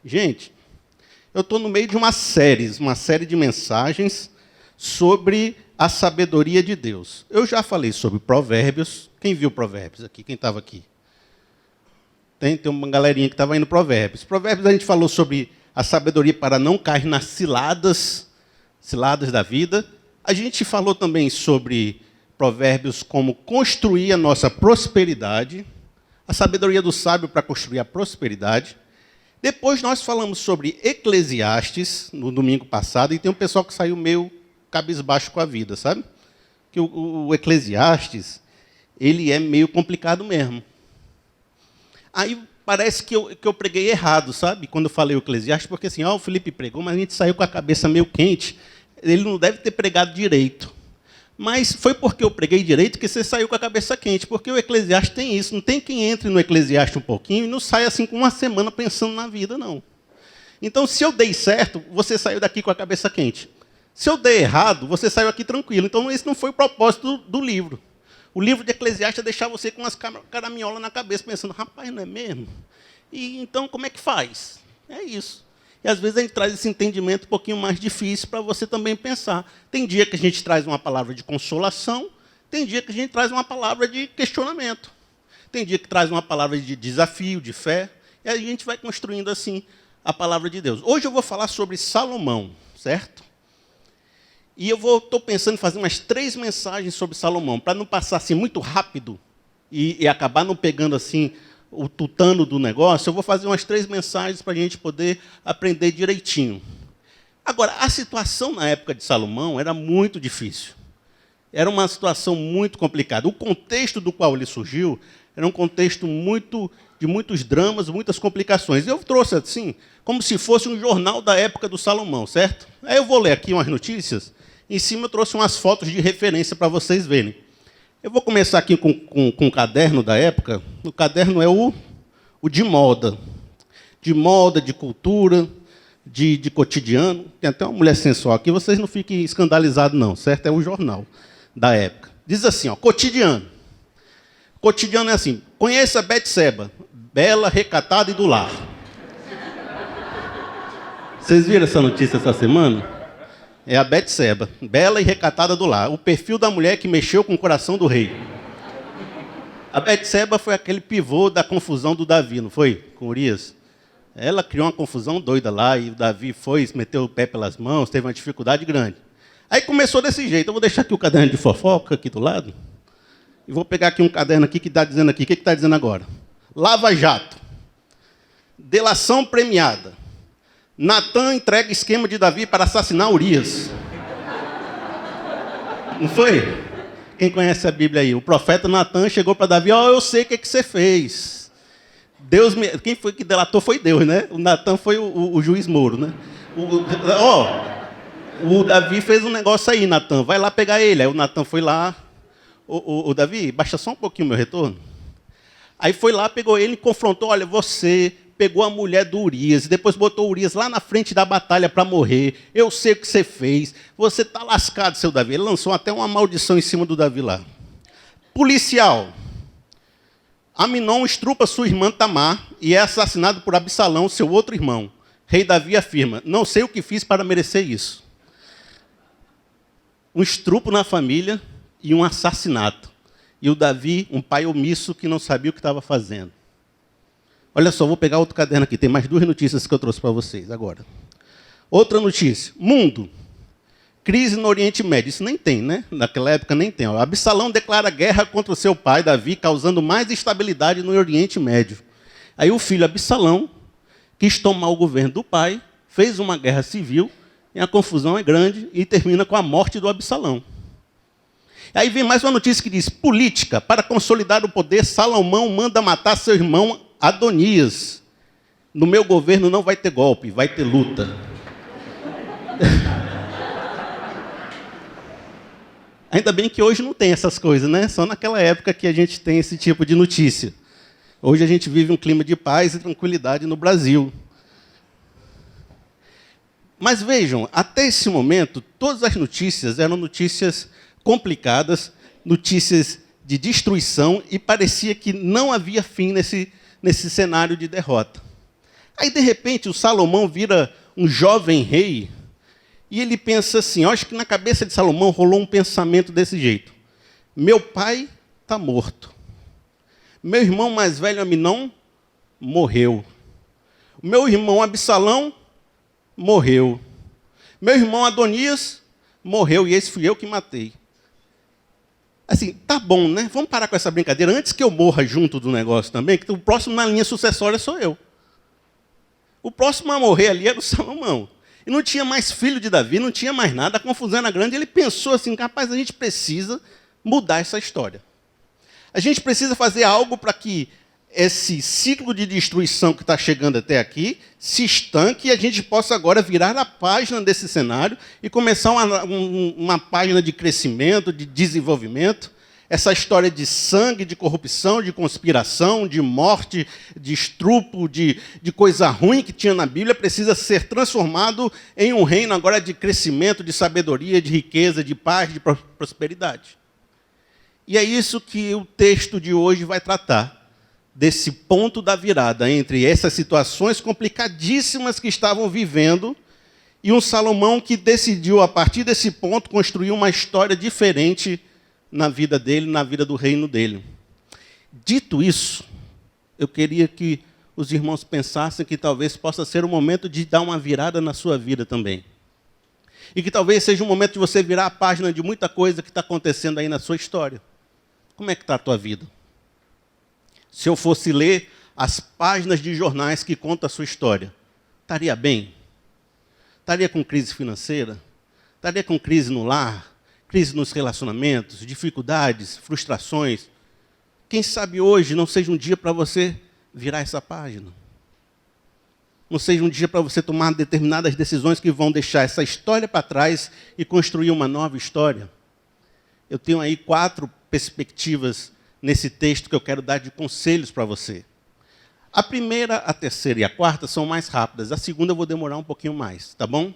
Gente, eu estou no meio de uma série de mensagens sobre a sabedoria de Deus. Eu já falei sobre Provérbios. Quem viu Provérbios aqui? Quem estava aqui? Tem uma galerinha que estava indo Provérbios. Provérbios a gente falou sobre a sabedoria para não cair nas ciladas da vida. A gente falou também sobre Provérbios como construir a nossa prosperidade, a sabedoria do sábio para construir a prosperidade. Depois nós falamos sobre Eclesiastes, no domingo passado, e tem um pessoal que saiu meio cabisbaixo com a vida, sabe? Que o Eclesiastes, ele é meio complicado mesmo. Aí parece que eu preguei errado, sabe? Quando eu falei o Eclesiastes, porque assim, o Felipe pregou, mas a gente saiu com a cabeça meio quente. Ele não deve ter pregado direito. Mas foi porque eu preguei direito que você saiu com a cabeça quente, porque o Eclesiastes tem isso. Não tem quem entre no Eclesiastes um pouquinho e não saia assim com uma semana pensando na vida, não. Então, se eu dei certo, você saiu daqui com a cabeça quente. Se eu dei errado, você saiu aqui tranquilo. Então, esse não foi o propósito do livro. O livro de Eclesiastes é deixar você com umas caraminholas na cabeça, pensando, rapaz, não é mesmo? E então, como é que faz? É isso. E às vezes a gente traz esse entendimento um pouquinho mais difícil para você também pensar. Tem dia que a gente traz uma palavra de consolação, tem dia que a gente traz uma palavra de questionamento. Tem dia que traz uma palavra de desafio, de fé, e a gente vai construindo assim a palavra de Deus. Hoje eu vou falar sobre Salomão, certo? E eu estou pensando em fazer umas 3 mensagens sobre Salomão, para não passar assim muito rápido e acabar não pegando assim o tutano do negócio. Eu vou fazer umas 3 mensagens para a gente poder aprender direitinho. Agora, a situação na época de Salomão era muito difícil. Era uma situação muito complicada. O contexto do qual ele surgiu era um contexto de muitos dramas, muitas complicações. Eu trouxe assim, como se fosse um jornal da época do Salomão, certo? Aí eu vou ler aqui umas notícias. Em cima eu trouxe umas fotos de referência para vocês verem. Eu vou começar aqui com o caderno da época. O caderno é o de moda. De moda, de cultura, de cotidiano. Tem até uma mulher sensual aqui, vocês não fiquem escandalizados não, certo? É o jornal da época. Diz assim, cotidiano. Cotidiano é assim, conheça Betseba, bela, recatada e do lar. Vocês viram essa notícia essa semana? É a Betseba, bela e recatada do lar. O perfil da mulher que mexeu com o coração do rei. A Betseba foi aquele pivô da confusão do Davi, não foi? Com Urias. Ela criou uma confusão doida lá, e o Davi meteu o pé pelas mãos, teve uma dificuldade grande. Aí começou desse jeito. Eu vou deixar aqui o caderno de fofoca aqui do lado. E vou pegar aqui um caderno aqui que está dizendo aqui. O que está dizendo agora? Lava Jato. Delação premiada. Natan entrega esquema de Davi para assassinar Urias. Não foi? Quem conhece a Bíblia aí? O profeta Natan chegou para Davi, eu sei o que você fez. Quem foi que delatou foi Deus, né? O Natan foi o juiz Moro, né? O Davi fez um negócio aí, Natan, vai lá pegar ele. Aí o Natan foi lá, o Davi, baixa só um pouquinho o meu retorno. Aí foi lá, pegou ele e confrontou, olha, você pegou a mulher do Urias, e depois botou o Urias lá na frente da batalha para morrer. Eu sei o que você fez. Você está lascado, seu Davi. Ele lançou até uma maldição em cima do Davi lá. Policial. Aminon estrupa sua irmã Tamar e é assassinado por Absalão, seu outro irmão. Rei Davi afirma, não sei o que fiz para merecer isso. Um estrupo na família e um assassinato. E o Davi, um pai omisso que não sabia o que estava fazendo. Olha só, vou pegar outro caderno aqui. Tem mais 2 notícias que eu trouxe para vocês agora. Outra notícia. Mundo. Crise no Oriente Médio. Isso nem tem, né? Naquela época nem tem. Absalão declara guerra contra o seu pai, Davi, causando mais instabilidade no Oriente Médio. Aí o filho Absalão quis tomar o governo do pai, fez uma guerra civil, e a confusão é grande e termina com a morte do Absalão. Aí vem mais uma notícia que diz, política. Para consolidar o poder, Salomão manda matar seu irmão Adonias. No meu governo não vai ter golpe, vai ter luta. Ainda bem que hoje não tem essas coisas, né? Só naquela época que a gente tem esse tipo de notícia. Hoje a gente vive um clima de paz e tranquilidade no Brasil. Mas vejam, até esse momento, todas as notícias eram notícias complicadas, notícias de destruição, e parecia que não havia fim nesse cenário de derrota. Aí, de repente, o Salomão vira um jovem rei e ele pensa assim, eu acho que na cabeça de Salomão rolou um pensamento desse jeito. Meu pai está morto. Meu irmão mais velho, Aminon, morreu. Meu irmão Absalão morreu. Meu irmão Adonias morreu e esse fui eu que matei. Assim, tá bom, né? Vamos parar com essa brincadeira. Antes que eu morra junto do negócio também, que o próximo na linha sucessória sou eu. O próximo a morrer ali era o Salomão. E não tinha mais filho de Davi, não tinha mais nada, a confusão era grande. Ele pensou assim, rapaz, a gente precisa mudar essa história. A gente precisa fazer algo para que esse ciclo de destruição que está chegando até aqui se estanque e a gente possa agora virar a página desse cenário e começar uma página de crescimento, de desenvolvimento. Essa história de sangue, de corrupção, de conspiração, de morte, de estrupo, de coisa ruim que tinha na Bíblia, precisa ser transformado em um reino agora de crescimento, de sabedoria, de riqueza, de paz, de prosperidade. E é isso que o texto de hoje vai tratar, desse ponto da virada entre essas situações complicadíssimas que estavam vivendo e um Salomão que decidiu, a partir desse ponto, construir uma história diferente na vida dele, na vida do reino dele. Dito isso, eu queria que os irmãos pensassem que talvez possa ser o momento de dar uma virada na sua vida também. E que talvez seja o momento de você virar a página de muita coisa que está acontecendo aí na sua história. Como é que está a tua vida? Se eu fosse ler as páginas de jornais que contam a sua história, estaria bem? Estaria com crise financeira? Estaria com crise no lar? Crise nos relacionamentos? Dificuldades? Frustrações? Quem sabe hoje não seja um dia para você virar essa página? Não seja um dia para você tomar determinadas decisões que vão deixar essa história para trás e construir uma nova história? Eu tenho aí 4 perspectivas nesse texto que eu quero dar de conselhos para você. A primeira, a terceira e a quarta são mais rápidas. A segunda eu vou demorar um pouquinho mais, tá bom?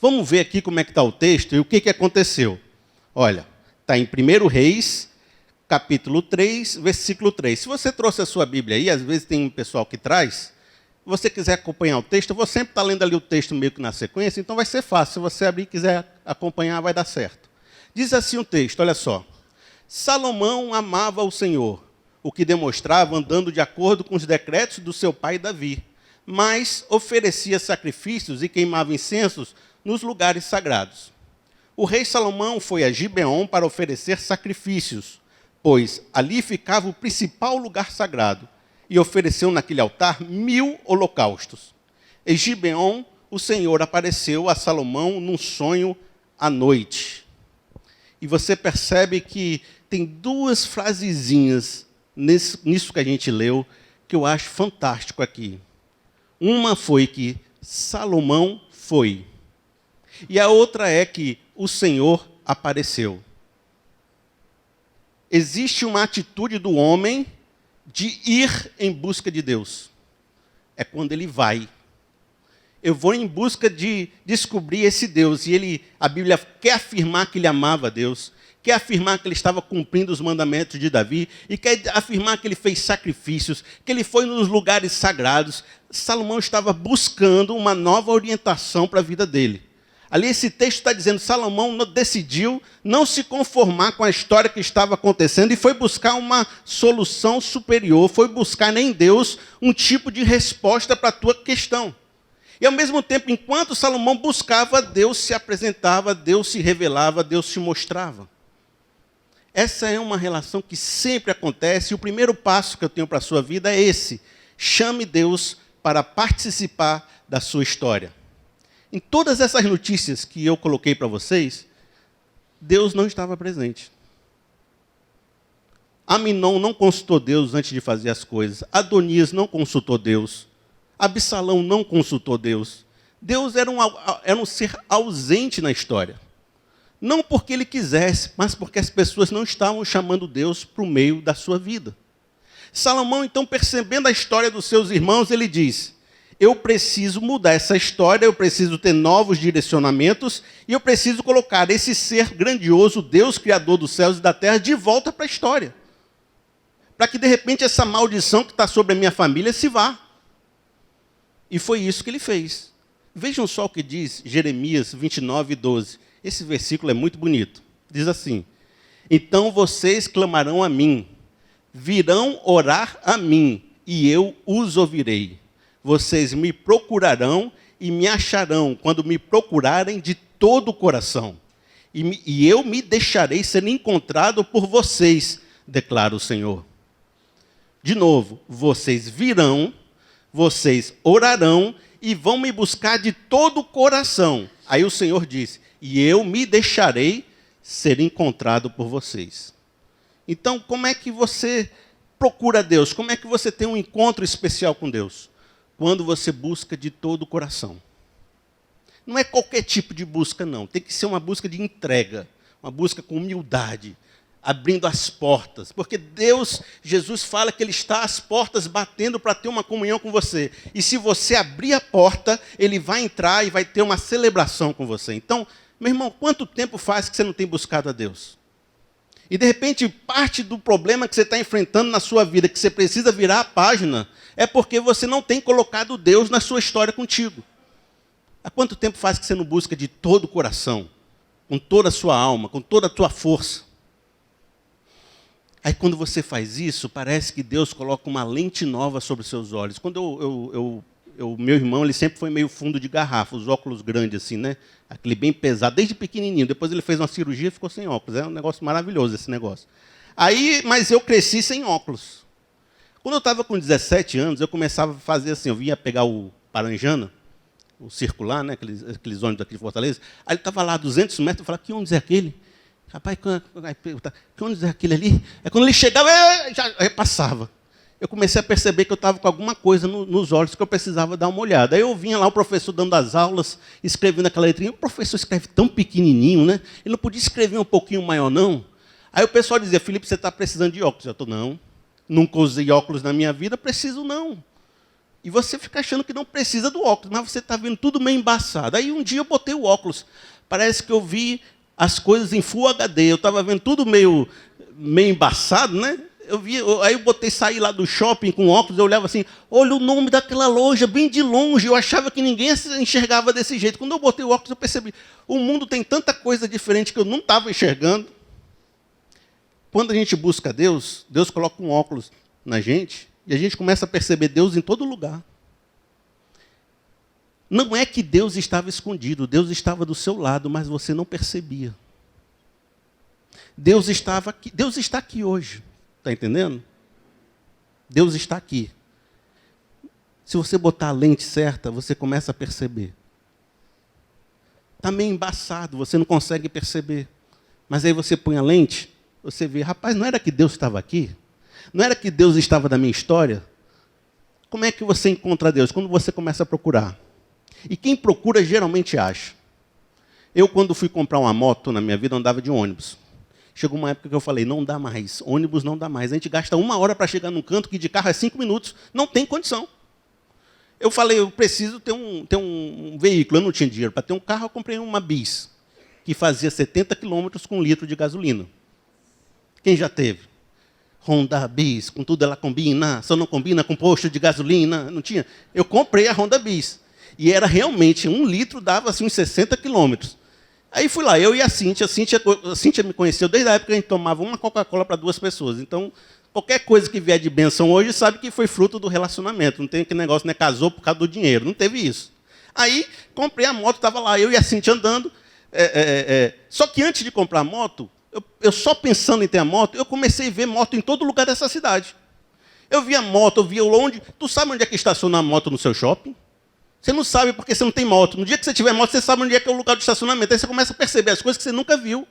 Vamos ver aqui como é que está o texto e o que aconteceu. Olha, está em 1 Reis, capítulo 3, versículo 3. Se você trouxe a sua Bíblia aí, às vezes tem um pessoal que traz, se você quiser acompanhar o texto, eu vou sempre estar lendo ali o texto meio que na sequência, então vai ser fácil. Se você abrir e quiser acompanhar, vai dar certo. Diz assim o texto, olha só. Salomão amava o Senhor, o que demonstrava andando de acordo com os decretos do seu pai Davi, mas oferecia sacrifícios e queimava incensos nos lugares sagrados. O rei Salomão foi a Gibeon para oferecer sacrifícios, pois ali ficava o principal lugar sagrado, e ofereceu naquele altar 1000 holocaustos. Em Gibeon, o Senhor apareceu a Salomão num sonho à noite. E você percebe que tem 2 frasezinhas nisso que a gente leu, que eu acho fantástico aqui. Uma foi que Salomão foi. E a outra é que o Senhor apareceu. Existe uma atitude do homem de ir em busca de Deus. É quando ele vai. Eu vou em busca de descobrir esse Deus. E a Bíblia quer afirmar que ele amava a Deus, quer afirmar que ele estava cumprindo os mandamentos de Davi, e quer afirmar que ele fez sacrifícios, que ele foi nos lugares sagrados. Salomão estava buscando uma nova orientação para a vida dele. Ali esse texto está dizendo, Salomão decidiu não se conformar com a história que estava acontecendo e foi buscar uma solução superior, foi buscar em Deus um tipo de resposta para a tua questão. E ao mesmo tempo, enquanto Salomão buscava, Deus se apresentava, Deus se revelava, Deus se mostrava. Essa é uma relação que sempre acontece, e o primeiro passo que eu tenho para a sua vida é esse. Chame Deus para participar da sua história. Em todas essas notícias que eu coloquei para vocês, Deus não estava presente. Aminon não consultou Deus antes de fazer as coisas. Adonias não consultou Deus. Absalão não consultou Deus. Deus era um ser ausente na história. Não porque ele quisesse, mas porque as pessoas não estavam chamando Deus para o meio da sua vida. Salomão, então, percebendo a história dos seus irmãos, ele diz, eu preciso mudar essa história, eu preciso ter novos direcionamentos, e eu preciso colocar esse ser grandioso, Deus, Criador dos céus e da terra, de volta para a história. Para que, de repente, essa maldição que está sobre a minha família se vá. E foi isso que ele fez. Vejam só o que diz Jeremias 29:12. Esse versículo é muito bonito. Diz assim: então vocês clamarão a mim, virão orar a mim, e eu os ouvirei. Vocês me procurarão e me acharão, quando me procurarem de todo o coração. E eu me deixarei ser encontrado por vocês, declara o Senhor. De novo, vocês virão, vocês orarão e vão me buscar de todo o coração. Aí o Senhor disse: e eu me deixarei ser encontrado por vocês. Então, como é que você procura Deus? Como é que você tem um encontro especial com Deus? Quando você busca de todo o coração. Não é qualquer tipo de busca, não. Tem que ser uma busca de entrega, uma busca com humildade, abrindo as portas. Porque Deus, Jesus fala que Ele está às portas batendo para ter uma comunhão com você. E se você abrir a porta, Ele vai entrar e vai ter uma celebração com você. Então, meu irmão, quanto tempo faz que você não tem buscado a Deus? E, de repente, parte do problema que você está enfrentando na sua vida, que você precisa virar a página, é porque você não tem colocado Deus na sua história contigo. Há quanto tempo faz que você não busca de todo o coração, com toda a sua alma, com toda a tua força? Aí, quando você faz isso, parece que Deus coloca uma lente nova sobre os seus olhos. Quando meu irmão, ele sempre foi meio fundo de garrafa, os óculos grandes assim, né? Aquele bem pesado, desde pequenininho. Depois ele fez uma cirurgia e ficou sem óculos. É um negócio maravilhoso esse negócio. Mas eu cresci sem óculos. Quando eu estava com 17 anos, eu começava a fazer assim, eu vinha pegar o Paranjana, o circular, né? aqueles ônibus aqui de Fortaleza. Aí ele estava lá a 200 metros, eu falava: que ônibus é aquele? Rapaz, que ônibus é aquele ali? Aí quando ele chegava, já passava. Eu comecei a perceber que eu estava com alguma coisa nos olhos que eu precisava dar uma olhada. Aí eu vinha lá, o professor dando as aulas, escrevendo aquela letrinha. O professor escreve tão pequenininho, né? Ele não podia escrever um pouquinho maior, não? Aí o pessoal dizia: Felipe, você está precisando de óculos. Eu estou: não, nunca usei óculos na minha vida, preciso não. E você fica achando que não precisa do óculos, mas você está vendo tudo meio embaçado. Aí um dia eu botei o óculos. Parece que eu vi as coisas em Full HD. Eu estava vendo tudo meio embaçado, né? Aí eu botei, saí lá do shopping com óculos, eu olhava assim: olha o nome daquela loja, bem de longe. Eu achava que ninguém enxergava desse jeito. Quando eu botei o óculos, eu percebi: o mundo tem tanta coisa diferente que eu não estava enxergando. Quando a gente busca Deus, Deus coloca um óculos na gente e a gente começa a perceber Deus em todo lugar. Não é que Deus estava escondido, Deus estava do seu lado, mas você não percebia. Deus estava aqui, Deus está aqui hoje. Está entendendo? Deus está aqui. Se você botar a lente certa, você começa a perceber. Está meio embaçado, você não consegue perceber. Mas aí você põe a lente, você vê: rapaz, não era que Deus estava aqui? Não era que Deus estava na minha história? Como é que você encontra Deus? Quando você começa a procurar. E quem procura geralmente acha. Eu, quando fui comprar uma moto na minha vida, andava de ônibus. Chegou uma época que eu falei: não dá mais, ônibus não dá mais. A gente gasta 1 hora para chegar num canto que de carro é 5 minutos. Não tem condição. Eu falei: eu preciso ter um veículo. Eu não tinha dinheiro para ter um carro, eu comprei uma Bis, que fazia 70 quilômetros com 1 litro de gasolina. Quem já teve? Honda Bis, com tudo ela combina, só não combina com posto de gasolina. Não tinha. Eu comprei a Honda Bis. E era realmente, 1 litro dava assim, uns 60 quilômetros. Aí fui lá, eu e a Cíntia. A Cíntia me conheceu desde a época que a gente tomava uma Coca-Cola para 2 pessoas. Então, qualquer coisa que vier de bênção hoje, sabe que foi fruto do relacionamento. Não tem aquele negócio, né? Casou por causa do dinheiro. Não teve isso. Aí, comprei a moto, estava lá, eu e a Cíntia andando. Só que antes de comprar a moto, eu só pensando em ter a moto, eu comecei a ver moto em todo lugar dessa cidade. Eu via moto, eu via onde... Tu sabe onde é que estaciona a moto no seu shopping? Você não sabe porque você não tem moto. No dia que você tiver moto, você sabe onde é que é o lugar do estacionamento. Aí você começa a perceber as coisas que você nunca viu.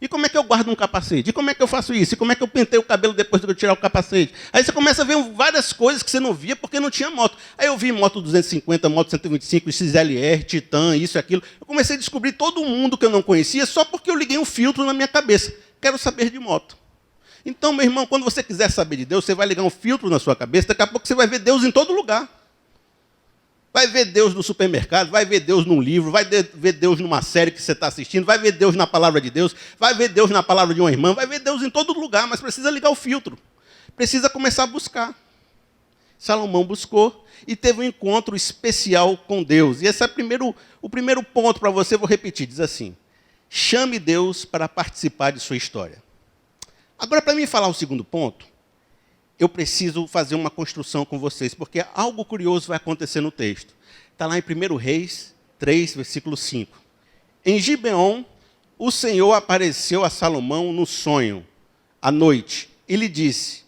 E como é que eu guardo um capacete? E como é que eu faço isso? E como é que eu pentei o cabelo depois de eu tirar o capacete? Aí você começa a ver várias coisas que você não via porque não tinha moto. Aí eu vi moto 250, moto 125, XLR, Titan, isso e aquilo. Eu comecei a descobrir todo um mundo que eu não conhecia só porque eu liguei um filtro na minha cabeça. Quero saber de moto. Então, meu irmão, quando você quiser saber de Deus, você vai ligar um filtro na sua cabeça, daqui a pouco você vai ver Deus em todo lugar. Vai ver Deus no supermercado, vai ver Deus num livro, vai ver Deus numa série que você está assistindo, vai ver Deus na palavra de Deus, vai ver Deus na palavra de uma irmã, vai ver Deus em todo lugar, mas precisa ligar o filtro. Precisa começar a buscar. Salomão buscou e teve um encontro especial com Deus. E esse é o primeiro ponto para você, vou repetir, diz assim: chame Deus para participar de sua história. Agora, para mim falar o segundo ponto, eu preciso fazer uma construção com vocês, porque algo curioso vai acontecer no texto. Está lá em 1 Reis 3, versículo 5. Em Gibeon, o Senhor apareceu a Salomão no sonho, à noite, e lhe disse: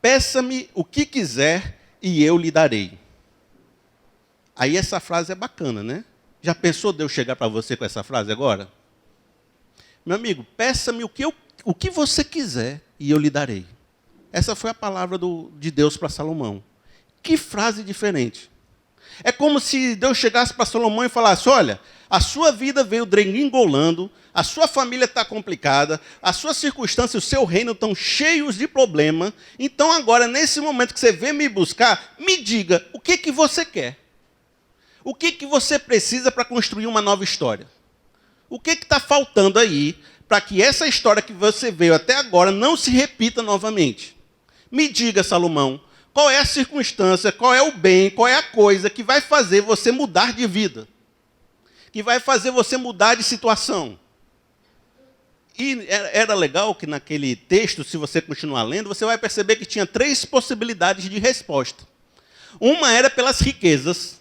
peça-me o que quiser e eu lhe darei. Aí essa frase é bacana, né? Já pensou Deus chegar para você com essa frase agora? Meu amigo, peça-me o que você quiser e eu lhe darei. Essa foi a palavra de Deus para Salomão. Que frase diferente. É como se Deus chegasse para Salomão e falasse: olha, a sua vida veio dregringolando, a sua família está complicada, as suas circunstâncias, o seu reino estão cheios de problema. Então agora, nesse momento que você vem me buscar, me diga o que você quer. O que você precisa para construir uma nova história? O que está faltando aí para que essa história que você veio até agora não se repita novamente? Me diga, Salomão, qual é a circunstância, qual é o bem, qual é a coisa que vai fazer você mudar de vida? Que vai fazer você mudar de situação? E era legal que naquele texto, se você continuar lendo, você vai perceber que tinha 3 possibilidades de resposta. Uma era pelas riquezas,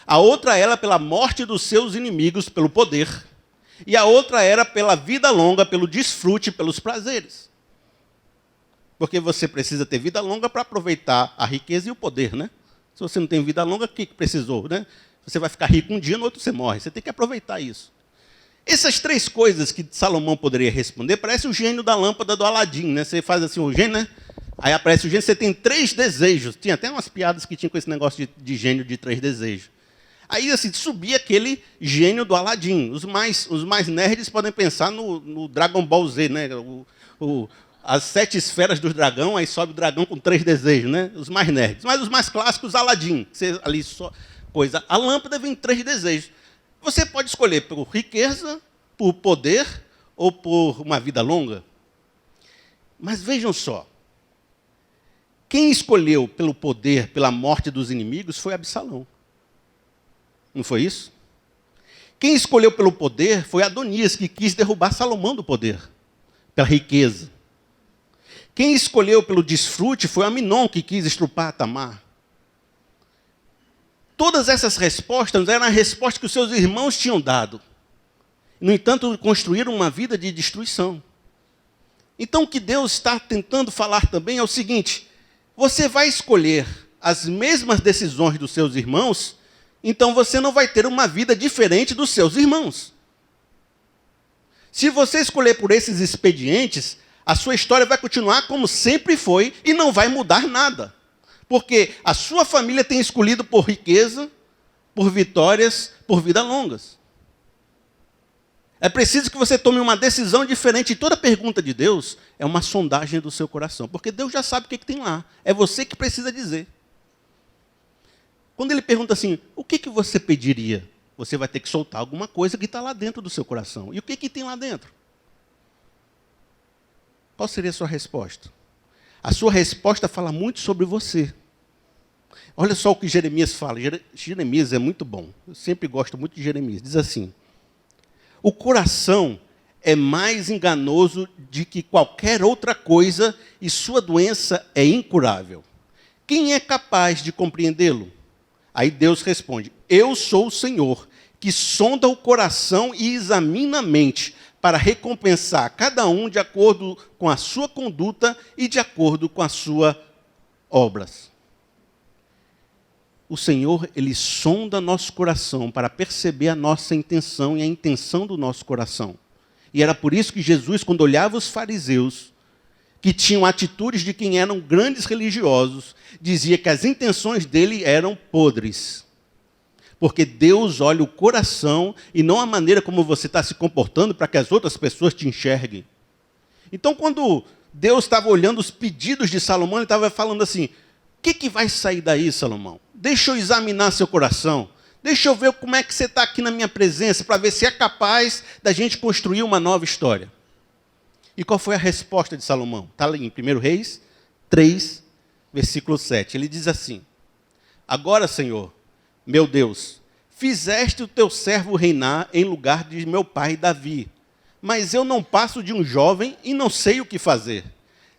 a outra era pela morte dos seus inimigos, pelo poder, e a outra era pela vida longa, pelo desfrute, pelos prazeres. Porque você precisa ter vida longa para aproveitar a riqueza e o poder, né? Se você não tem vida longa, o que precisou, né? Você vai ficar rico um dia, no outro você morre. Você tem que aproveitar isso. Essas 3 coisas que Salomão poderia responder, parece o gênio da lâmpada do Aladim, né? Você faz assim, o gênio, né? Aí aparece o gênio, você tem 3 desejos. Tinha até umas piadas que tinham com esse negócio de gênio de 3 desejos. Aí, assim, subia aquele gênio do Aladim. Os mais nerds podem pensar no Dragon Ball Z, né? As 7 esferas do dragão, aí sobe o dragão com 3 desejos, né? Os mais nerds. Mas os mais clássicos, Aladim. Você ali só coisa. A lâmpada vem 3 desejos. Você pode escolher por riqueza, por poder ou por uma vida longa. Mas vejam só. Quem escolheu pelo poder, pela morte dos inimigos, foi Absalão. Não foi isso? Quem escolheu pelo poder foi Adonias, que quis derrubar Salomão do poder, pela riqueza. Quem escolheu pelo desfrute foi Aminon, que quis estrupar Tamar. Todas essas respostas eram a resposta que os seus irmãos tinham dado. No entanto, construíram uma vida de destruição. Então, o que Deus está tentando falar também é o seguinte: você vai escolher as mesmas decisões dos seus irmãos, então você não vai ter uma vida diferente dos seus irmãos. Se você escolher por esses expedientes, a sua história vai continuar como sempre foi e não vai mudar nada. Porque a sua família tem escolhido por riqueza, por vitórias, por vidas longas. É preciso que você tome uma decisão diferente. E toda pergunta de Deus é uma sondagem do seu coração. Porque Deus já sabe o que tem lá. É você que precisa dizer. Quando ele pergunta assim, o que você pediria? Você vai ter que soltar alguma coisa que está lá dentro do seu coração. E o que tem lá dentro? Qual seria a sua resposta? A sua resposta fala muito sobre você. Olha só o que Jeremias fala. Jeremias é muito bom. Eu sempre gosto muito de Jeremias. Diz assim: o coração é mais enganoso do que qualquer outra coisa e sua doença é incurável. Quem é capaz de compreendê-lo? Aí Deus responde: eu sou o Senhor, que sonda o coração e examina a mente, para recompensar cada um de acordo com a sua conduta e de acordo com as suas obras. O Senhor, Ele sonda nosso coração para perceber a nossa intenção e a intenção do nosso coração. E era por isso que Jesus, quando olhava os fariseus, que tinham atitudes de quem eram grandes religiosos, dizia que as intenções dele eram podres. Porque Deus olha o coração e não a maneira como você está se comportando para que as outras pessoas te enxerguem. Então, quando Deus estava olhando os pedidos de Salomão, ele estava falando assim: o que vai sair daí, Salomão? Deixa eu examinar seu coração. Deixa eu ver como é que você está aqui na minha presença, para ver se é capaz da gente construir uma nova história. E qual foi a resposta de Salomão? Está ali em 1 Reis 3, versículo 7. Ele diz assim: agora, Senhor, meu Deus, fizeste o teu servo reinar em lugar de meu pai Davi, mas eu não passo de um jovem e não sei o que fazer.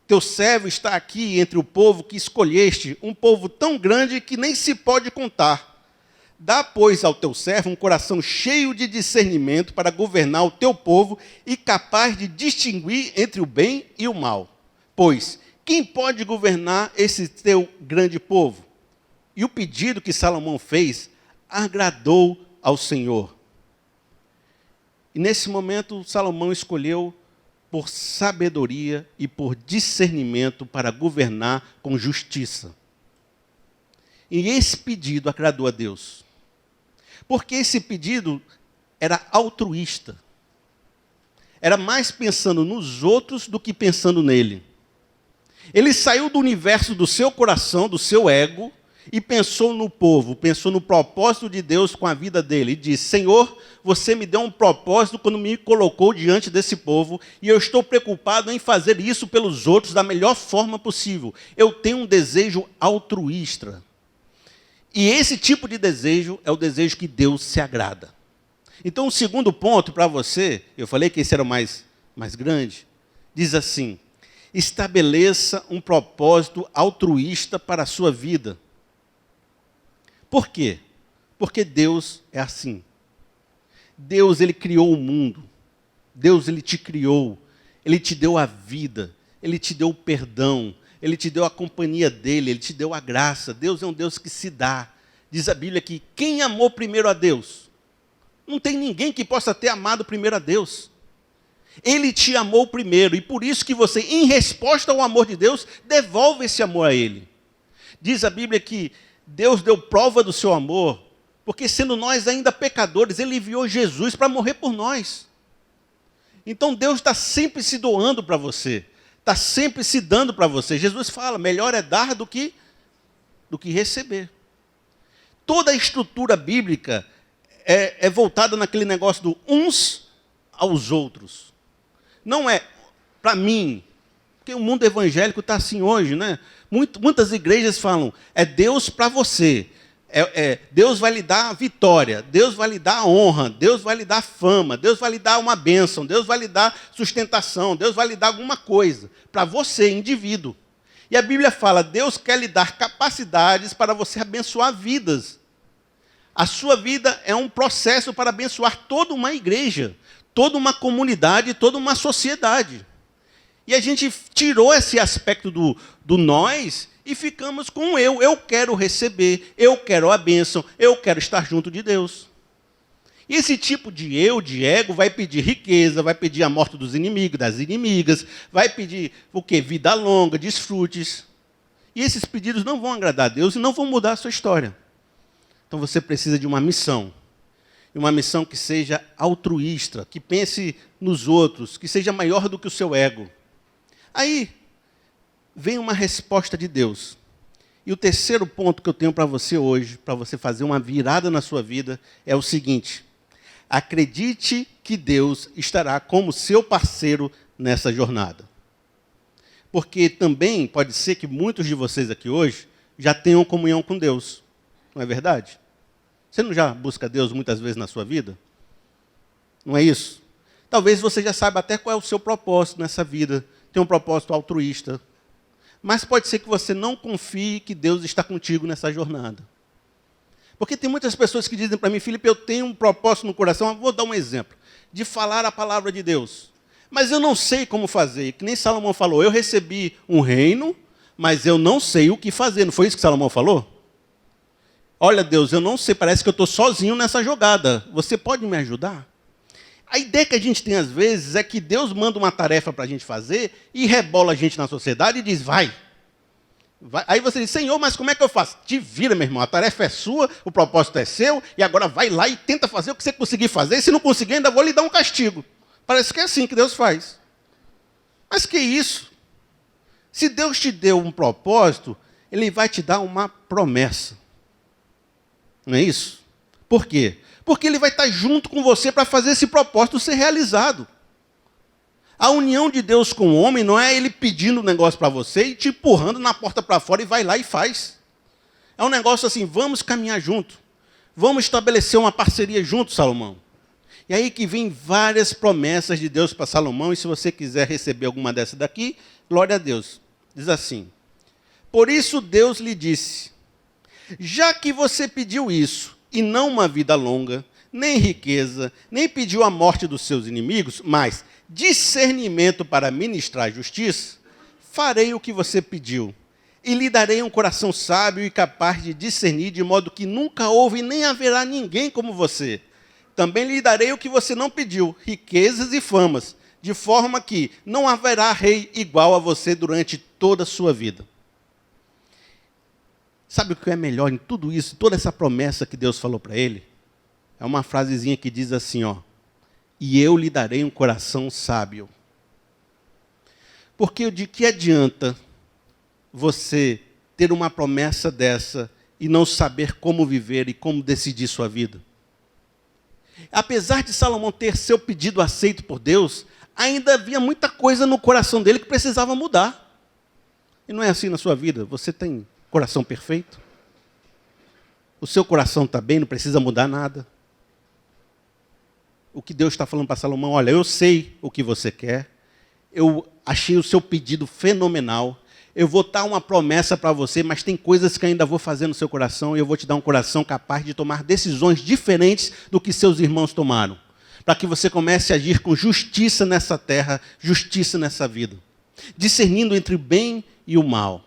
Teu servo está aqui entre o povo que escolheste, um povo tão grande que nem se pode contar. Dá, pois, ao teu servo um coração cheio de discernimento para governar o teu povo e capaz de distinguir entre o bem e o mal. Pois, quem pode governar esse teu grande povo? E o pedido que Salomão fez agradou ao Senhor. E nesse momento, Salomão escolheu por sabedoria e por discernimento para governar com justiça. E esse pedido agradou a Deus. Porque esse pedido era altruísta. Era mais pensando nos outros do que pensando nele. Ele saiu do universo do seu coração, do seu ego, e pensou no povo, pensou no propósito de Deus com a vida dele. E disse: Senhor, você me deu um propósito quando me colocou diante desse povo, e eu estou preocupado em fazer isso pelos outros da melhor forma possível. Eu tenho um desejo altruísta. E esse tipo de desejo é o desejo que Deus se agrada. Então, o segundo ponto para você, eu falei que esse era o mais grande, diz assim: estabeleça um propósito altruísta para a sua vida. Por quê? Porque Deus é assim. Deus, Ele criou o mundo. Deus, Ele te criou. Ele te deu a vida. Ele te deu o perdão. Ele te deu a companhia dEle. Ele te deu a graça. Deus é um Deus que se dá. Diz a Bíblia que quem amou primeiro a Deus? Não tem ninguém que possa ter amado primeiro a Deus. Ele te amou primeiro. E por isso que você, em resposta ao amor de Deus, devolve esse amor a Ele. Diz a Bíblia que Deus deu prova do seu amor, porque sendo nós ainda pecadores, Ele enviou Jesus para morrer por nós. Então Deus está sempre se doando para você, está sempre se dando para você. Jesus fala, melhor é dar do que receber. Toda a estrutura bíblica é voltada naquele negócio do uns aos outros. Não é para mim, porque o mundo evangélico está assim hoje, né? Muitas igrejas falam, é Deus para você. Deus vai lhe dar a vitória, Deus vai lhe dar a honra, Deus vai lhe dar fama, Deus vai lhe dar uma bênção, Deus vai lhe dar sustentação, Deus vai lhe dar alguma coisa, para você, indivíduo. E a Bíblia fala, Deus quer lhe dar capacidades para você abençoar vidas. A sua vida é um processo para abençoar toda uma igreja, toda uma comunidade, toda uma sociedade. E a gente tirou esse aspecto do nós e ficamos com o eu. Eu quero receber, eu quero a bênção, eu quero estar junto de Deus. E esse tipo de eu, de ego, vai pedir riqueza, vai pedir a morte dos inimigos, das inimigas, vai pedir o quê? Vida longa, desfrutes. E esses pedidos não vão agradar a Deus e não vão mudar a sua história. Então você precisa de uma missão. E uma missão que seja altruísta, que pense nos outros, que seja maior do que o seu ego. Aí vem uma resposta de Deus. E o terceiro ponto que eu tenho para você hoje, para você fazer uma virada na sua vida, é o seguinte: acredite que Deus estará como seu parceiro nessa jornada. Porque também pode ser que muitos de vocês aqui hoje já tenham comunhão com Deus. Não é verdade? Você não já busca Deus muitas vezes na sua vida? Não é isso? Talvez você já saiba até qual é o seu propósito nessa vida. Tem um propósito altruísta. Mas pode ser que você não confie que Deus está contigo nessa jornada. Porque tem muitas pessoas que dizem para mim, Felipe, eu tenho um propósito no coração, vou dar um exemplo, de falar a palavra de Deus. Mas eu não sei como fazer. Que nem Salomão falou, eu recebi um reino, mas eu não sei o que fazer. Não foi isso que Salomão falou? Olha, Deus, eu não sei, parece que eu estou sozinho nessa jogada. Você pode me ajudar? A ideia que a gente tem às vezes é que Deus manda uma tarefa para a gente fazer e rebola a gente na sociedade e diz, vai. Aí você diz, Senhor, mas como é que eu faço? Te vira, meu irmão, a tarefa é sua, o propósito é seu, e agora vai lá e tenta fazer o que você conseguir fazer, e se não conseguir, ainda vou lhe dar um castigo. Parece que é assim que Deus faz. Mas que isso? Se Deus te deu um propósito, Ele vai te dar uma promessa. Não é isso? Por quê? Porque Ele vai estar junto com você para fazer esse propósito ser realizado. A união de Deus com o homem não é ele pedindo um negócio para você e te empurrando na porta para fora e vai lá e faz. É um negócio assim, vamos caminhar junto. Vamos estabelecer uma parceria junto, Salomão. E aí que vem várias promessas de Deus para Salomão, e se você quiser receber alguma dessas daqui, glória a Deus. Diz assim: por isso Deus lhe disse, já que você pediu isso, e não uma vida longa, nem riqueza, nem pediu a morte dos seus inimigos, mas discernimento para ministrar justiça, farei o que você pediu, e lhe darei um coração sábio e capaz de discernir, de modo que nunca houve nem haverá ninguém como você. Também lhe darei o que você não pediu, riquezas e famas, de forma que não haverá rei igual a você durante toda a sua vida. Sabe o que é melhor em tudo isso, toda essa promessa que Deus falou para ele? É uma frasezinha que diz assim, ó: e eu lhe darei um coração sábio. Porque de que adianta você ter uma promessa dessa e não saber como viver e como decidir sua vida? Apesar de Salomão ter seu pedido aceito por Deus, ainda havia muita coisa no coração dele que precisava mudar. E não é assim na sua vida? Você tem coração perfeito? O seu coração está bem, não precisa mudar nada? O que Deus está falando para Salomão: olha, eu sei o que você quer, eu achei o seu pedido fenomenal, eu vou dar uma promessa para você, mas tem coisas que ainda vou fazer no seu coração, e eu vou te dar um coração capaz de tomar decisões diferentes do que seus irmãos tomaram, para que você comece a agir com justiça nessa terra, justiça nessa vida, discernindo entre o bem e o mal.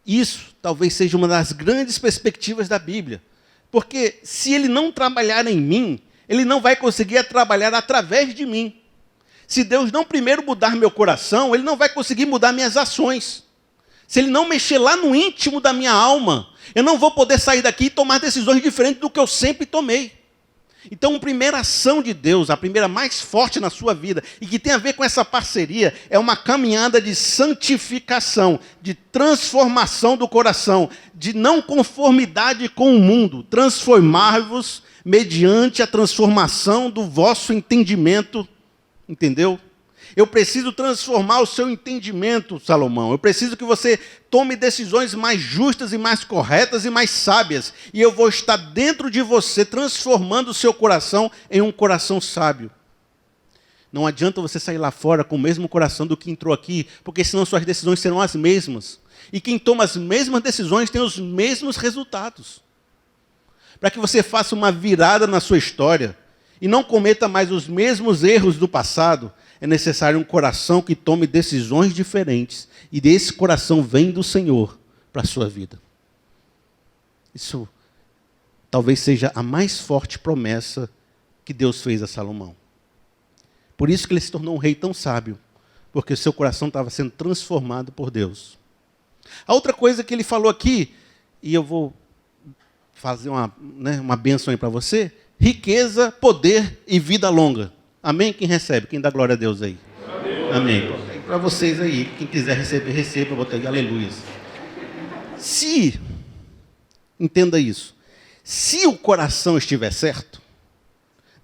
Isso talvez seja uma das grandes perspectivas da Bíblia, porque se ele não trabalhar em mim, ele não vai conseguir trabalhar através de mim. Se Deus não primeiro mudar meu coração, ele não vai conseguir mudar minhas ações. Se ele não mexer lá no íntimo da minha alma, eu não vou poder sair daqui e tomar decisões diferentes do que eu sempre tomei. Então, a primeira ação de Deus, a primeira mais forte na sua vida, e que tem a ver com essa parceria, é uma caminhada de santificação, de transformação do coração, de não conformidade com o mundo. Transformar-vos mediante a transformação do vosso entendimento. Entendeu? Eu preciso transformar o seu entendimento, Salomão. Eu preciso que você tome decisões mais justas e mais corretas e mais sábias. E eu vou estar dentro de você, transformando o seu coração em um coração sábio. Não adianta você sair lá fora com o mesmo coração do que entrou aqui, porque senão suas decisões serão as mesmas. E quem toma as mesmas decisões tem os mesmos resultados. Para que você faça uma virada na sua história e não cometa mais os mesmos erros do passado, é necessário um coração que tome decisões diferentes. E desse coração vem do Senhor para a sua vida. Isso talvez seja a mais forte promessa que Deus fez a Salomão. Por isso que ele se tornou um rei tão sábio, porque o seu coração estava sendo transformado por Deus. A outra coisa que ele falou aqui, e eu vou fazer uma bênção aí para você: riqueza, poder e vida longa. Amém? Quem recebe? Quem dá glória a Deus aí? Amém. Para vocês aí, quem quiser receber, receba, bota aí, aleluia. Entenda isso, se o coração estiver certo,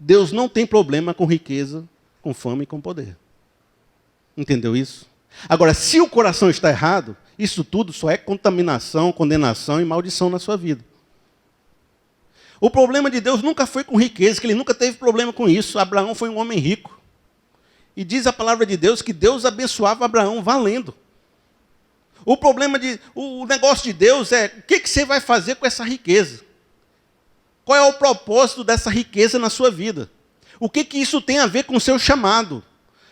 Deus não tem problema com riqueza, com fama e com poder. Entendeu isso? Agora, se o coração está errado, isso tudo só é contaminação, condenação e maldição na sua vida. O problema de Deus nunca foi com riqueza, que ele nunca teve problema com isso. Abraão foi um homem rico. E diz a palavra de Deus que Deus abençoava Abraão valendo. O negócio de Deus é: o que você vai fazer com essa riqueza? Qual é o propósito dessa riqueza na sua vida? O que isso tem a ver com o seu chamado?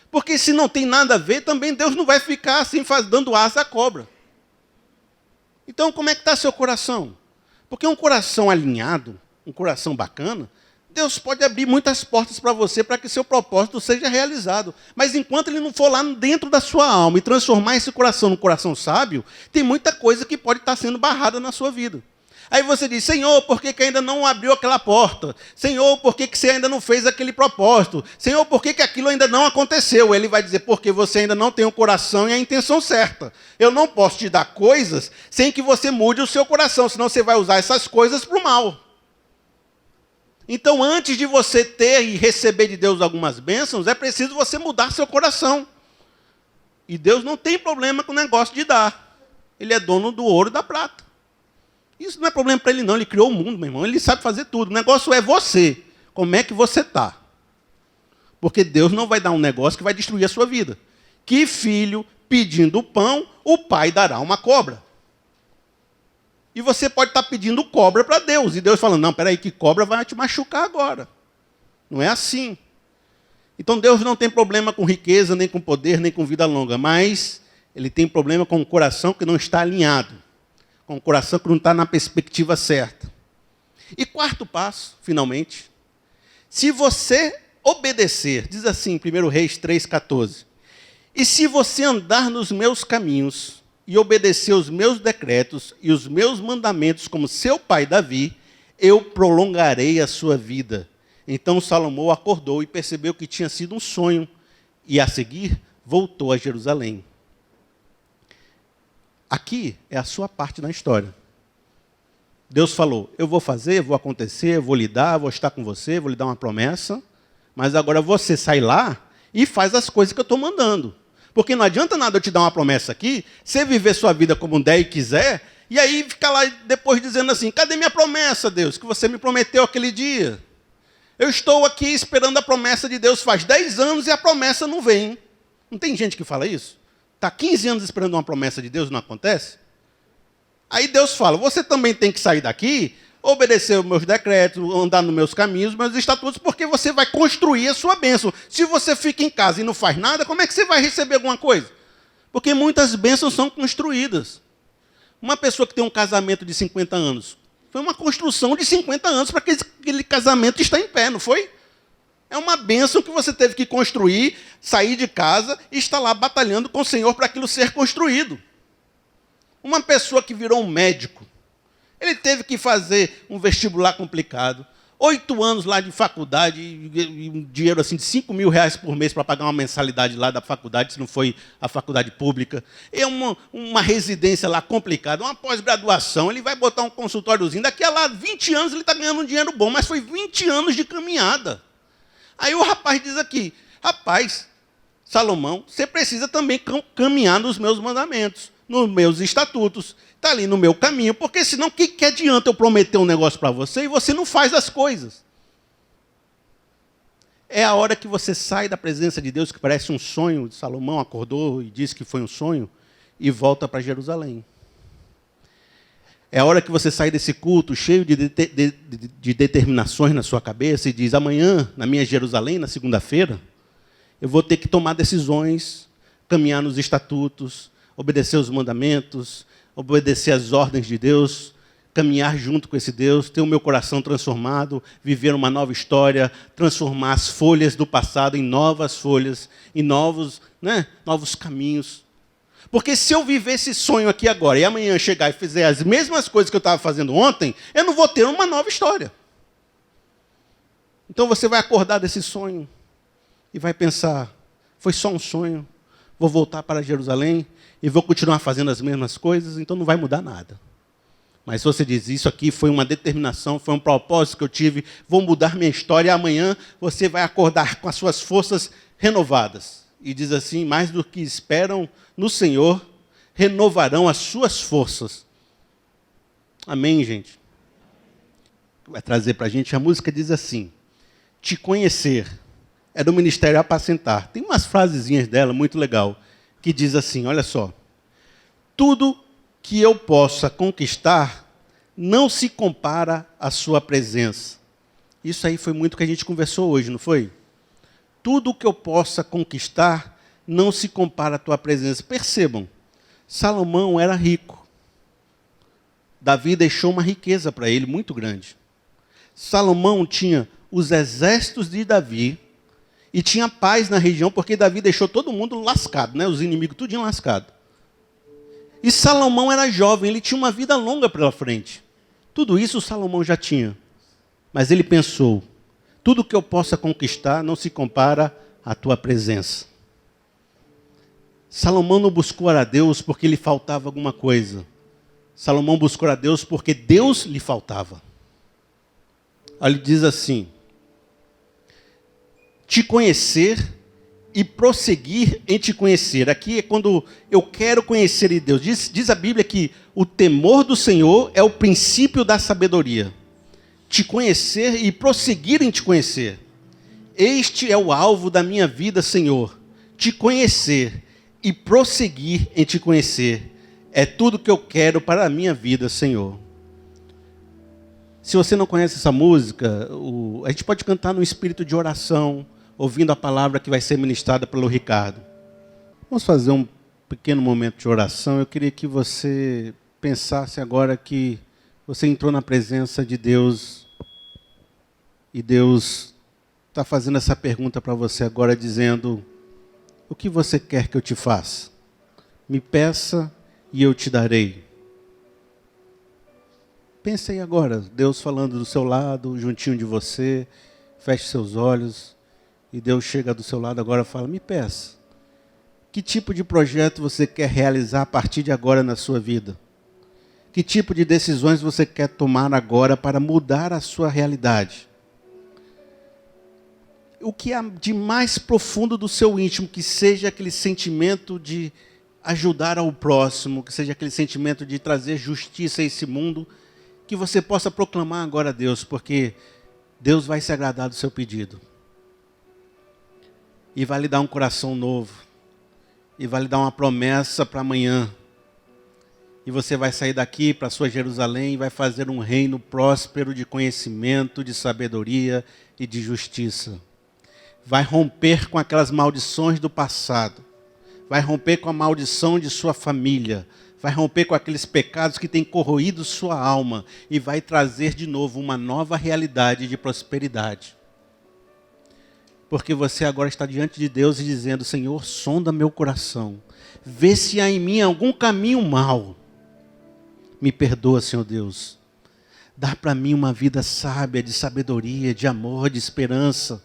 Porque se não tem nada a ver, também Deus não vai ficar assim dando asa à cobra. Então, como é que está seu coração? Porque um coração alinhado, um coração bacana, Deus pode abrir muitas portas para você, para que seu propósito seja realizado. Mas enquanto ele não for lá dentro da sua alma e transformar esse coração num coração sábio, tem muita coisa que pode estar sendo barrada na sua vida. Aí você diz: Senhor, por que ainda não abriu aquela porta? Senhor, por que você ainda não fez aquele propósito? Senhor, por que aquilo ainda não aconteceu? Ele vai dizer: porque você ainda não tem o coração e a intenção certa. Eu não posso te dar coisas sem que você mude o seu coração, senão você vai usar essas coisas para o mal. Então, antes de você ter e receber de Deus algumas bênçãos, é preciso você mudar seu coração. E Deus não tem problema com o negócio de dar. Ele é dono do ouro e da prata. Isso não é problema para ele, não. Ele criou o mundo, meu irmão. Ele sabe fazer tudo. O negócio é você. Como é que você está? Porque Deus não vai dar um negócio que vai destruir a sua vida. Que filho pedindo pão, o pai dará uma cobra. E você pode estar pedindo cobra para Deus. E Deus falando, não, peraí, que cobra vai te machucar agora. Não é assim. Então Deus não tem problema com riqueza, nem com poder, nem com vida longa. Mas Ele tem problema com o coração que não está alinhado. Com o coração que não está na perspectiva certa. E quarto passo, finalmente. Se você obedecer, diz assim, 1 Reis 3,14. E se você andar nos meus caminhos e obedecer os meus decretos e os meus mandamentos como seu pai Davi, eu prolongarei a sua vida. Então Salomão acordou e percebeu que tinha sido um sonho. E a seguir, voltou a Jerusalém. Aqui é a sua parte na história. Deus falou, eu vou fazer, vou acontecer, vou lhe dar, vou estar com você, vou lhe dar uma promessa. Mas agora você sai lá e faz as coisas que eu estou mandando. Porque não adianta nada eu te dar uma promessa aqui, você viver sua vida como der e quiser, e aí ficar lá depois dizendo assim, cadê minha promessa, Deus, que você me prometeu aquele dia? Eu estou aqui esperando a promessa de Deus faz 10 anos e a promessa não vem. Não tem gente que fala isso? Está 15 anos esperando uma promessa de Deus e não acontece? Aí Deus fala, você também tem que sair daqui, obedecer os meus decretos, andar nos meus caminhos, meus estatutos, porque você vai construir a sua bênção. Se você fica em casa e não faz nada, como é que você vai receber alguma coisa? Porque muitas bênçãos são construídas. Uma pessoa que tem um casamento de 50 anos, foi uma construção de 50 anos para que aquele casamento está em pé, não foi? É uma bênção que você teve que construir, sair de casa e estar lá batalhando com o Senhor para aquilo ser construído. Uma pessoa que virou um médico, ele teve que fazer um vestibular complicado, 8 anos lá de faculdade, e um dinheiro assim de R$5.000 por mês para pagar uma mensalidade lá da faculdade, se não foi a faculdade pública. É uma residência lá complicada, uma pós-graduação, ele vai botar um consultóriozinho, daqui a lá 20 anos ele está ganhando um dinheiro bom, mas foi 20 anos de caminhada. Aí o rapaz diz aqui, rapaz, Salomão, você precisa também caminhar nos meus mandamentos, nos meus estatutos, está ali no meu caminho, porque senão o que adianta eu prometer um negócio para você e você não faz as coisas? É a hora que você sai da presença de Deus, que parece um sonho. Salomão acordou e disse que foi um sonho, e volta para Jerusalém. É a hora que você sai desse culto cheio de determinações na sua cabeça e diz, amanhã, na minha Jerusalém, na segunda-feira, eu vou ter que tomar decisões, caminhar nos estatutos, obedecer os mandamentos, obedecer às ordens de Deus, caminhar junto com esse Deus, ter o meu coração transformado, viver uma nova história, transformar as folhas do passado em novas folhas, em novos caminhos. Porque se eu viver esse sonho aqui agora e amanhã chegar e fizer as mesmas coisas que eu estava fazendo ontem, eu não vou ter uma nova história. Então você vai acordar desse sonho e vai pensar, foi só um sonho, vou voltar para Jerusalém e vou continuar fazendo as mesmas coisas, então não vai mudar nada. Mas se você diz, isso aqui foi uma determinação, foi um propósito que eu tive, vou mudar minha história, e amanhã você vai acordar com as suas forças renovadas. E diz assim, mais do que esperam no Senhor, renovarão as suas forças. Amém, gente? Vai trazer para a gente, a música diz assim, te conhecer é do ministério apacentar. Tem umas frasezinhas dela, muito legal, que diz assim, olha só, tudo que eu possa conquistar não se compara à sua presença. Isso aí foi muito que a gente conversou hoje, não foi? Tudo que eu possa conquistar não se compara à tua presença. Percebam, Salomão era rico. Davi deixou uma riqueza para ele muito grande. Salomão tinha os exércitos de Davi e tinha paz na região, porque Davi deixou todo mundo lascado, né? Os inimigos tudinho lascado. E Salomão era jovem, ele tinha uma vida longa pela frente. Tudo isso Salomão já tinha. Mas ele pensou, tudo que eu possa conquistar não se compara à tua presença. Salomão não buscou a Deus porque lhe faltava alguma coisa. Salomão buscou a Deus porque Deus lhe faltava. Ele diz assim: te conhecer e prosseguir em te conhecer. Aqui é quando eu quero conhecer de Deus. Diz a Bíblia que o temor do Senhor é o princípio da sabedoria. Te conhecer e prosseguir em te conhecer. Este é o alvo da minha vida, Senhor. Te conhecer e prosseguir em te conhecer. É tudo que eu quero para a minha vida, Senhor. Se você não conhece essa música, a gente pode cantar no espírito de oração, ouvindo a palavra que vai ser ministrada pelo Ricardo. Vamos fazer um pequeno momento de oração. Eu queria que você pensasse agora que você entrou na presença de Deus e Deus está fazendo essa pergunta para você agora, dizendo: o que você quer que eu te faça? Me peça e eu te darei. Pense aí agora, Deus falando do seu lado, juntinho de você. Feche seus olhos. E Deus chega do seu lado agora e fala: me peça. Que tipo de projeto você quer realizar a partir de agora na sua vida? Que tipo de decisões você quer tomar agora para mudar a sua realidade? O que há de mais profundo do seu íntimo, que seja aquele sentimento de ajudar ao próximo, que seja aquele sentimento de trazer justiça a esse mundo, que você possa proclamar agora a Deus, porque Deus vai se agradar do seu pedido. E vai lhe dar um coração novo. E vai lhe dar uma promessa para amanhã. E você vai sair daqui para a sua Jerusalém e vai fazer um reino próspero de conhecimento, de sabedoria e de justiça. Vai romper com aquelas maldições do passado. Vai romper com a maldição de sua família. Vai romper com aqueles pecados que têm corroído sua alma. E vai trazer de novo uma nova realidade de prosperidade. Porque você agora está diante de Deus e dizendo: Senhor, sonda meu coração. Vê se há em mim algum caminho mau. Me perdoa, Senhor Deus. Dá para mim uma vida sábia, de sabedoria, de amor, de esperança.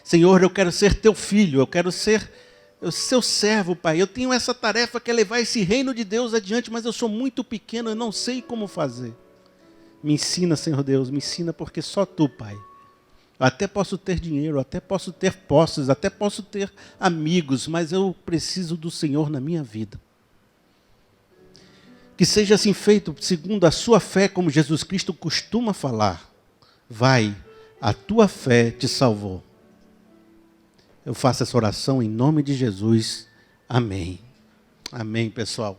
Senhor, eu quero ser teu filho, eu quero ser seu servo, Pai. Eu tenho essa tarefa que é levar esse reino de Deus adiante, mas eu sou muito pequeno, eu não sei como fazer. Me ensina, Senhor Deus, me ensina, porque só tu, Pai. Eu até posso ter dinheiro, até posso ter posses, até posso ter amigos, mas eu preciso do Senhor na minha vida. Que seja assim feito segundo a sua fé, como Jesus Cristo costuma falar. Vai, a tua fé te salvou. Eu faço essa oração em nome de Jesus. Amém. Amém, pessoal.